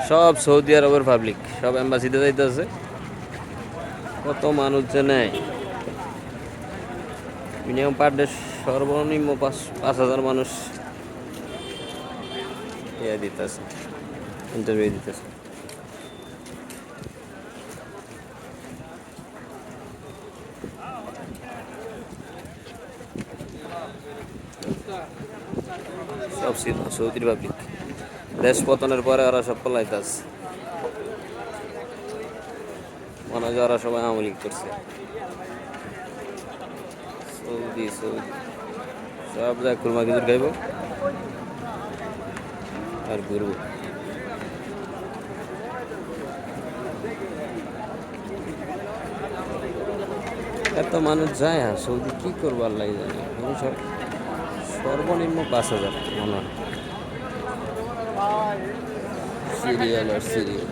সব সৌদি আরবের পাবলিক, সব এম্বাসিতে যাইতেছে। কত মানুষ যে নেয়, মিনিমাম পার ডে সর্বনিম্ন 5,000 মানুষ ইয়ে দিতেছে, ইন্টারভিউ দিতেছে। সব সৌদি পাবলিক, দেশ পতনের পরে ওরা সব পলাইতেছে। মনে হয় ওরা সবাই আওয়ামী লীগ করছে। সৌদি সৌদি সব জায়গায় খুরমা খেজুর খাইব আর ঘুরবো। এত মানুষ যায়, আর সৌদি কি করবো আল্লাহ জানে। সর্বনিম্ন 5,000 মনে হয়। সিরিয়াল আর সিরিয়াল।